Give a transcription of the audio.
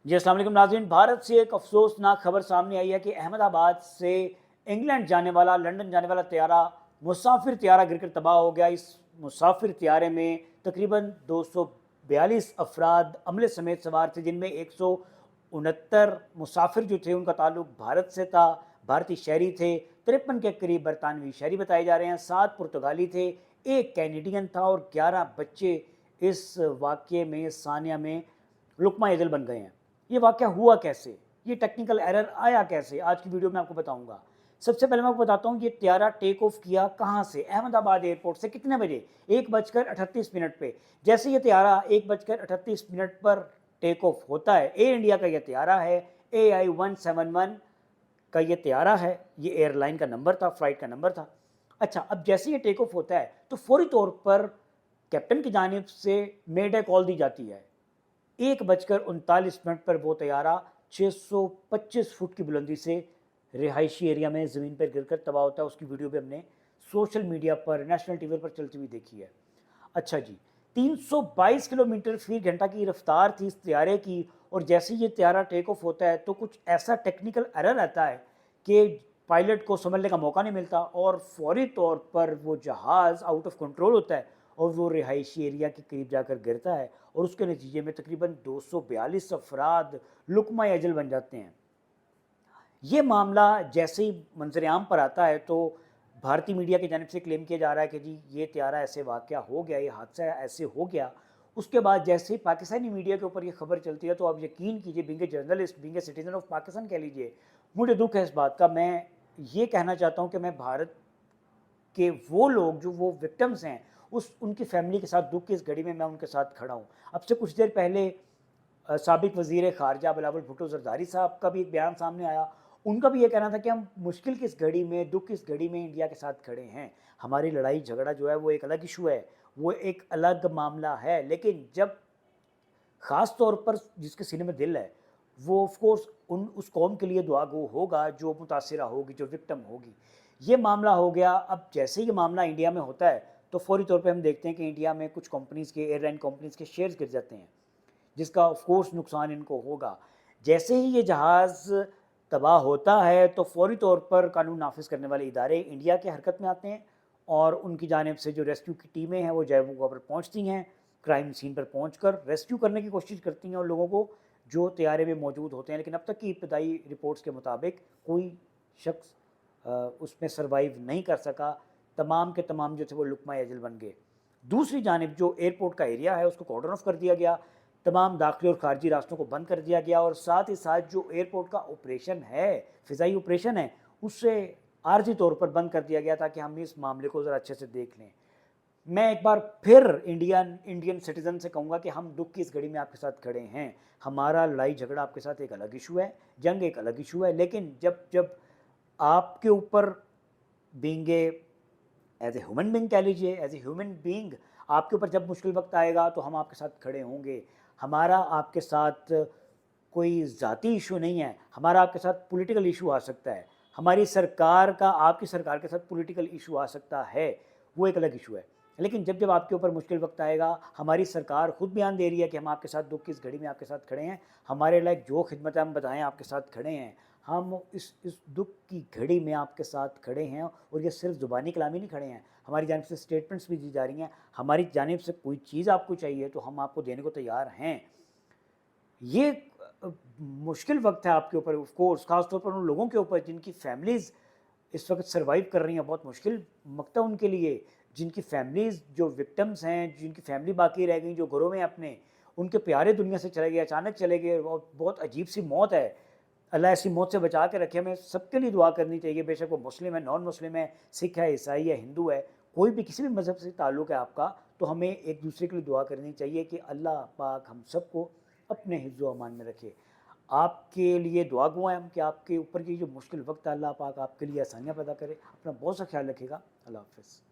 जी अस्सलाम वालेकुम नाज़रीन। भारत से एक अफसोसनाक खबर सामने आई है कि अहमदाबाद से इंग्लैंड जाने वाला, लंदन जाने वाला त्यारा, मुसाफिर त्यारा गिरकर तबाह हो गया। इस मुसाफिर त्यारे में तकरीबन 242 अफराद अमले समेत सवार थे, जिनमें 169 मुसाफिर जो थे उनका ताल्लुक भारत से था, भारतीय शहरी थे। 53 के करीब बरतानवी शहरी बताए जा रहे हैं, 7 पुर्तगाली थे, 1 कैनेडियन था और 11 बच्चे इस वाक़ये में, सानिया में लुक़मा अजल बन गए हैं। ये वाक़या हुआ कैसे, ये टेक्निकल एरर आया कैसे, आज की वीडियो में आपको बताऊंगा। सबसे पहले मैं आपको बताता हूँ ये त्यारा टेक ऑफ किया कहाँ से, अहमदाबाद एयरपोर्ट से कितने बजे, 1:38 पे। जैसे ये त्यारा 1:38 पर टेक ऑफ होता है, एयर इंडिया का ये त्यारा है, AI-171 का ये त्यारा है, ये एयरलाइन का नंबर था, फ्लाइट का नंबर था। अच्छा, अब जैसे ये टेक ऑफ होता है तो फौरी तौर पर कैप्टन की जानिब से मेडे कॉल दी जाती है। 1:39 पर वो तैयारा 625 फुट की बुलंदी से रिहायशी एरिया में ज़मीन पर गिरकर तबाह होता है। उसकी वीडियो भी हमने सोशल मीडिया पर, नेशनल टीवी पर चलती हुई देखी है। अच्छा जी, 322 किलोमीटर फी घंटा की रफ्तार थी इस त्यारे की, और जैसे ये त्यारा टेक ऑफ होता है तो कुछ ऐसा टेक्निकल एरर आता है कि पायलट को समझने का मौका नहीं मिलता और फौरी तौर पर वो जहाज़ आउट ऑफ कंट्रोल होता है और वो रिहायशी एरिया के करीब जाकर गिरता है, और उसके नतीजे में तकरीबन 242 अफराद लुक़मा अजल बन जाते हैं। ये मामला जैसे ही मंजर आम पर आता है तो भारतीय मीडिया की जानिब से क्लेम किया जा रहा है कि जी ये त्यारा ऐसे वाक़या हो गया, ये हादसा ऐसे हो गया। उसके बाद जैसे ही पाकिस्तानी मीडिया के ऊपर ये खबर चलती है तो आप यकीन कीजिए, being a journalist, being a citizen of Pakistan कह लीजिए, मुझे दुख है इस बात का। मैं ये कहना चाहता हूँ कि मैं भारत कि वो लोग जो वो विक्टिम्स हैं, उस उनकी फैमिली के साथ दुख की इस घड़ी में मैं उनके साथ खड़ा हूँ। अब से कुछ देर पहले साबिक वज़ीर ख़ारजा बिलावल भुट्टो ज़रदारी साहब का भी एक बयान सामने आया। उनका भी ये कहना था कि हम मुश्किल की इस घड़ी में, दुख की इस घड़ी में इंडिया के साथ खड़े हैं। हमारी लड़ाई झगड़ा जो है वो एक अलग इशू है, वो एक अलग मामला है, लेकिन जब ख़ास तौर पर जिसके सीने में दिल है, वो ऑफ कोर्स उस कौम के लिए दुआ गो होगा जो मुतासिरा होगी, जो विक्टिम होगी। ये मामला हो गया। अब जैसे ये मामला इंडिया में होता है तो फौरी तौर पे हम देखते हैं कि इंडिया में कुछ कंपनीज़ के, एयरलाइन कंपनीज़ के शेयर्स गिर जाते हैं, जिसका ऑफ कोर्स नुकसान इनको होगा। जैसे ही ये जहाज़ तबाह होता है तो फौरी तौर पर कानून नाफिज करने वाले इदारे इंडिया की हरकत में आते हैं और उनकी जानिब से जो रेस्क्यू की टीमें हैं वो जगह पर पहुँचती हैं, क्राइम सीन पर पहुंचकर रेस्क्यू करने की कोशिश करती हैं उन लोगों को जो तैयारे में मौजूद होते हैं। लेकिन अब तक की इब्तदाई रिपोर्ट्स के मुताबिक कोई शख्स उसमें सर्वाइव नहीं कर सका। तमाम के तमाम जो थे वो लुक़मा अजल बन गए। दूसरी जानिब जो एयरपोर्ट का एरिया है उसको कॉर्डन ऑफ कर दिया गया, तमाम दाखिली और खारजी रास्तों को बंद कर दिया गया, और साथ ही साथ जो एयरपोर्ट का ऑपरेशन है, फ़िज़ाई ऑपरेशन है, उससे आर्जी तौर पर बंद कर दिया गया ताकि हम इस मामले को ज़रा अच्छे से देख लें। मैं एक बार फिर इंडियन सिटीज़न से कहूँगा कि हम दुख की इस घड़ी में आपके साथ खड़े हैं। हमारा लड़ाई झगड़ा आपके साथ एक अलग इशू है, जंग एक अलग इशू है, लेकिन जब जब आपके ऊपर being as a human being कह लीजिए, एज ए ह्यूमन बीइंग आपके ऊपर जब मुश्किल वक्त आएगा तो हम आपके साथ खड़े होंगे। हमारा आपके साथ कोई ज़ाती इशू नहीं है, हमारा आपके साथ पॉलिटिकल इशू आ सकता है, हमारी सरकार का आपकी सरकार के साथ पॉलिटिकल इशू आ सकता है, वो एक अलग इशू है। लेकिन जब जब आपके ऊपर मुश्किल वक्त आएगा, हमारी सरकार खुद बयान दे रही है कि हम आपके साथ दुख की इस घड़ी में आपके साथ खड़े हैं, हमारे लायक जो खिदमत हम बताएं आपके साथ खड़े हैं। हम इस दुख की घड़ी में आपके साथ खड़े हैं, और ये सिर्फ ज़ुबानी कलामी नहीं खड़े हैं, हमारी जानिब से स्टेटमेंट्स भी दी जा रही हैं। हमारी जानिब से कोई चीज़ आपको चाहिए तो हम आपको देने को तैयार हैं। ये मुश्किल वक्त है आपके ऊपर, ऑफ कोर्स खास तौर पर उन लोगों के ऊपर जिनकी फैमिलीज़ इस वक्त सर्वाइव कर रही हैं। बहुत मुश्किल वक्त है उनके लिए, जिनकी फैमिलीज़ जो विक्टिम्स हैं, जिनकी फैमिली बाकी रह गई, जो घरों में अपने उनके प्यारे दुनिया से चले गए, अचानक चले गए, बहुत अजीब सी मौत है। अल्लाह ऐसी मौत से बचा के रखे। हमें सबके लिए दुआ करनी चाहिए, बेशक वो मुस्लिम है, नॉन मुस्लिम है, सिख है, ईसाई है, हिंदू है, कोई भी किसी भी मज़हब से ताल्लुक़ है आपका, तो हमें एक दूसरे के लिए दुआ करनी चाहिए कि अल्लाह पाक हम सबको अपने हिफ्ज़ व अमान में रखे। आपके लिए दुआ गो हैं हम कि आपके ऊपर की जो मुश्किल वक्त है, अल्लाह पाक आपके लिए आसानियाँ पैदा करे। अपना बहुत सा ख्याल रखिएगा। अल्लाह हाफ़िज़।